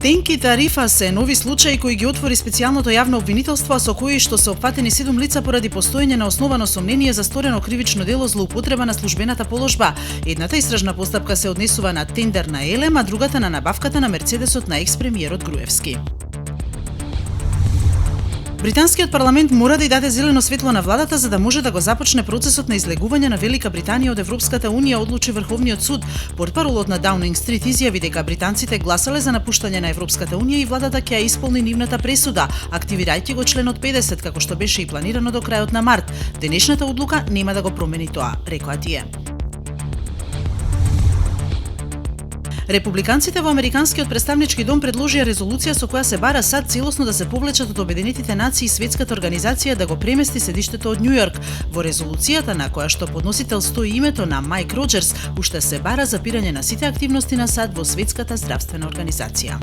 Тенки тарифа се нови случаи кои ги отвори специјалното јавно обвинителство, со кои што се опфатени 7 лица поради постоење на основано сомнение за сторено кривично дело злоупотреба на службената положба. Едната истражна постапка се однесува на тендер на Елем, а другата на набавката на Мерцедесот на екс-премиерот Груевски. Британскиот парламент мора да ја даде зелено светло на владата за да може да го започне процесот на излегување на Велика Британија од Европската унија, одлучи Врховниот суд. Портпаролот на Даунинг Стрит изјави дека британците гласале за напуштање на Европската унија и владата ќе ја исполни нивната пресуда, активирајќи го членот 50 како што беше и планирано до крајот на март. Денешната одлука нема да го промени тоа, рекоа тие. Републиканците во Американскиот представнички дом предложија резолуција со која се бара САД целосно да се повлечат од Обединетите нации и Светската организација да го премести седиштето од Њујорк. Во резолуцијата, на која што подносител стои името на Майк Роџерс, уште се бара запирање на сите активности на САД во Светската здравствена организација.